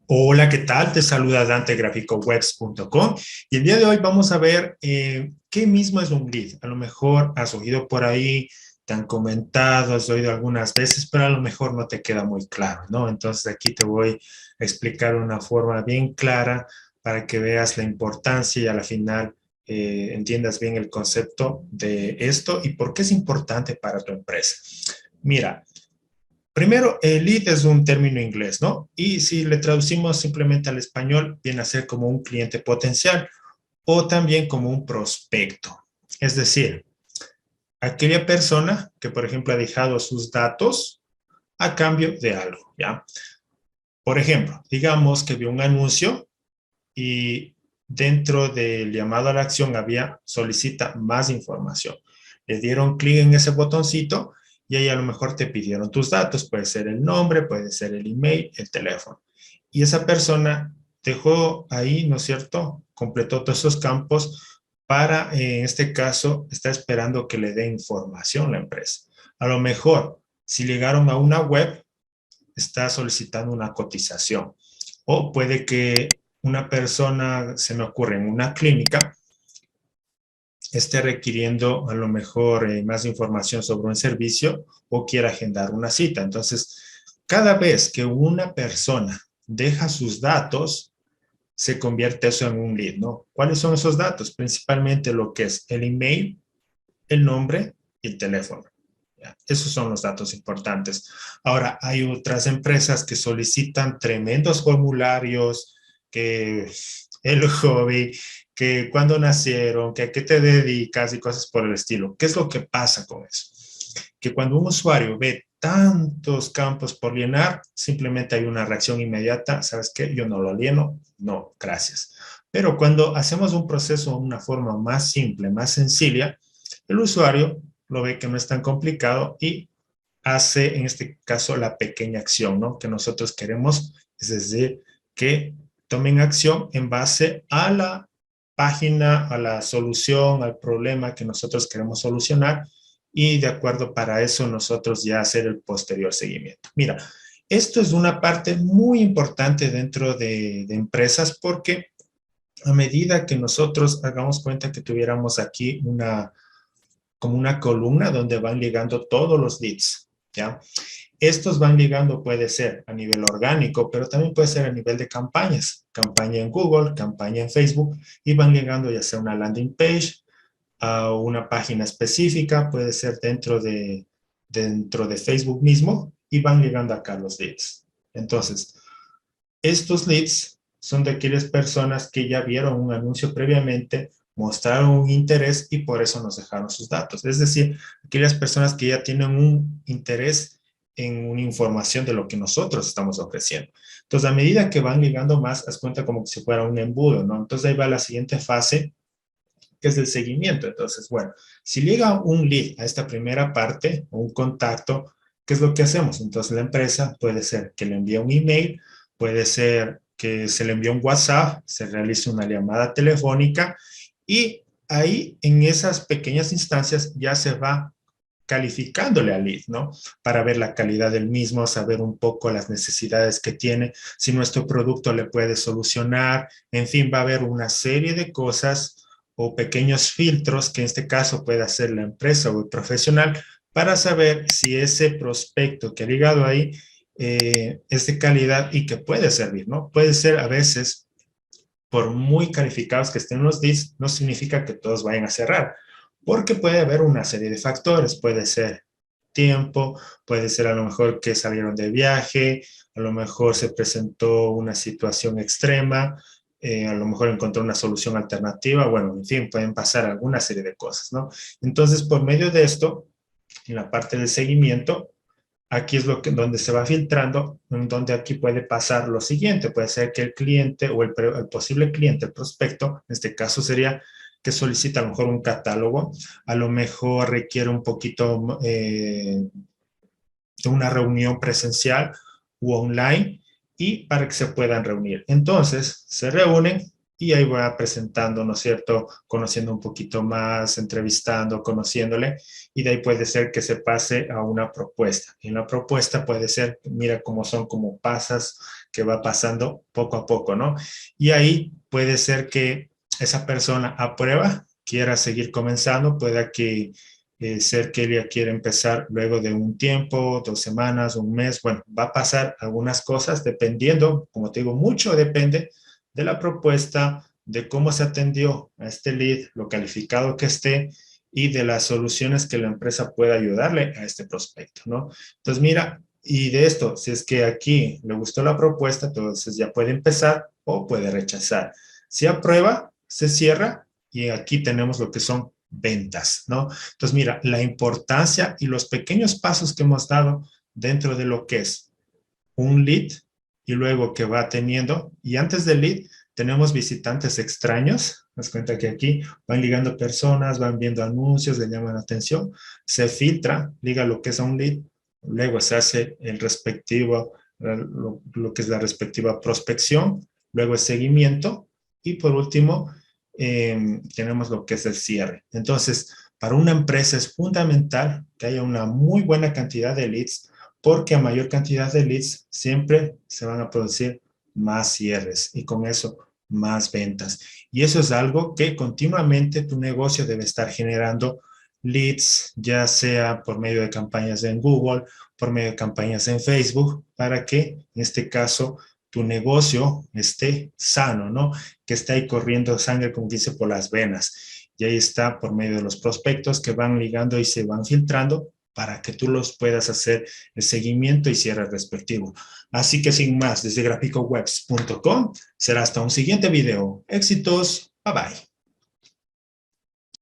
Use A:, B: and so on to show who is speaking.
A: Hola, ¿qué tal? Te saluda Dante de GraficoWebs.com y el día de hoy vamos a ver qué mismo es un lead. A lo mejor has oído por ahí, te han comentado, has oído algunas veces, pero a lo mejor no te queda muy claro, ¿no? Entonces aquí te voy a explicar de una forma bien clara para que veas la importancia y a la final entiendas bien el concepto de esto y por qué es importante para tu empresa. Mira. Primero, el lead es un término inglés, ¿no? Y si le traducimos simplemente al español, viene a ser como un cliente potencial o también como un prospecto. Es decir, aquella persona que, por ejemplo, ha dejado sus datos a cambio de algo, ¿ya? Por ejemplo, digamos que vio un anuncio y dentro del llamado a la acción había solicita más información. Le dieron clic en ese botoncito y ahí a lo mejor te pidieron tus datos. Puede ser el nombre, puede ser el email, el teléfono. Y esa persona dejó ahí, ¿no es cierto? Completó todos esos campos para, en este caso, está esperando que le dé información la empresa. A lo mejor, si llegaron a una web, está solicitando una cotización. O puede que una persona, se me ocurre, en una clínica, esté requiriendo a lo mejor más información sobre un servicio o quiera agendar una cita. Entonces, cada vez que una persona deja sus datos, se convierte eso en un lead, ¿no? ¿Cuáles son esos datos? Principalmente lo que es el email, el nombre y el teléfono. ¿Ya? Esos son los datos importantes. Ahora, hay otras empresas que solicitan tremendos formularios, que el hobby, que cuándo nacieron, que a qué te dedicas y cosas por el estilo. ¿Qué es lo que pasa con eso? Que cuando un usuario ve tantos campos por llenar, simplemente hay una reacción inmediata. ¿Sabes qué? Yo no lo lleno. No, gracias. Pero cuando hacemos un proceso de una forma más simple, más sencilla, el usuario lo ve que no es tan complicado y hace, en este caso, la pequeña acción, ¿no? Que nosotros queremos, es decir, que tomen acción en base a la página, a la solución, al problema que nosotros queremos solucionar y de acuerdo para eso nosotros ya hacer el posterior seguimiento. Mira, esto es una parte muy importante dentro de empresas porque a medida que nosotros hagamos cuenta que tuviéramos aquí como una columna donde van llegando todos los leads, ¿ya? Estos van llegando, puede ser a nivel orgánico, pero también puede ser a nivel de campañas, campaña en Google, campaña en Facebook, y van llegando ya sea una landing page, a una página específica, puede ser dentro de Facebook mismo, y van llegando acá los leads. Entonces, estos leads son de aquellas personas que ya vieron un anuncio previamente, mostraron un interés y por eso nos dejaron sus datos. Es decir, aquellas personas que ya tienen un interés en una información de lo que nosotros estamos ofreciendo. Entonces, a medida que van llegando más, haz cuenta como si fuera un embudo, ¿no? Entonces, ahí va la siguiente fase, que es el seguimiento. Entonces, bueno, si llega un lead a esta primera parte, un contacto, ¿qué es lo que hacemos? Entonces, la empresa puede ser que le envíe un email, puede ser que se le envíe un WhatsApp, se realice una llamada telefónica y ahí en esas pequeñas instancias ya se va calificándole al lead, ¿no? Para ver la calidad del mismo, saber un poco las necesidades que tiene, si nuestro producto le puede solucionar, en fin, va a haber una serie de cosas o pequeños filtros que en este caso puede hacer la empresa o el profesional para saber si ese prospecto que ha llegado ahí es de calidad y que puede servir, ¿no? Puede ser a veces, por muy calificados que estén los leads, no significa que todos vayan a cerrar, porque puede haber una serie de factores, puede ser tiempo, puede ser a lo mejor que salieron de viaje, a lo mejor se presentó una situación extrema, a lo mejor encontró una solución alternativa, bueno, en fin, pueden pasar alguna serie de cosas, ¿no? Entonces, por medio de esto, en la parte del seguimiento, aquí es donde se va filtrando, donde aquí puede pasar lo siguiente, puede ser que el cliente o el posible cliente, el prospecto, en este caso sería que solicita a lo mejor un catálogo, a lo mejor requiere un poquito de una reunión presencial u online y para que se puedan reunir. Entonces, se reúnen y ahí va presentando, ¿no es cierto? Conociendo un poquito más, entrevistando, conociéndole, y de ahí puede ser que se pase a una propuesta. Y en la propuesta puede ser, mira cómo son como pasas que va pasando poco a poco, ¿no? Y ahí puede ser que esa persona aprueba, quiera seguir comenzando, pueda que ser que ella quiere empezar luego de un tiempo, 2 semanas, un mes. Bueno, va a pasar algunas cosas dependiendo, como te digo, mucho depende de la propuesta, de cómo se atendió a este lead, lo calificado que esté y de las soluciones que la empresa pueda ayudarle a este prospecto, ¿no? Entonces, mira, y de esto, si es que aquí le gustó la propuesta, entonces ya puede empezar o puede rechazar. Si aprueba, se cierra y aquí tenemos lo que son ventas, ¿no? Entonces, mira, la importancia y los pequeños pasos que hemos dado dentro de lo que es un lead y luego que va teniendo, y antes del lead tenemos visitantes extraños, nos cuenta que aquí van ligando personas, van viendo anuncios, le llaman la atención, se filtra, liga lo que es a un lead, luego se hace el respectivo, lo que es la respectiva prospección, luego el seguimiento y por último tenemos lo que es el cierre. Entonces, para una empresa es fundamental que haya una muy buena cantidad de leads porque a mayor cantidad de leads siempre se van a producir más cierres y con eso más ventas. Y eso es algo que continuamente tu negocio debe estar generando leads, ya sea por medio de campañas en Google, por medio de campañas en Facebook, para que en este caso tu negocio esté sano, ¿no? Que esté ahí corriendo sangre, como dice, por las venas. Y ahí está por medio de los prospectos que van ligando y se van filtrando para que tú los puedas hacer el seguimiento y cierre respectivo. Así que sin más, desde graficowebs.com será hasta un siguiente video. Éxitos, bye bye.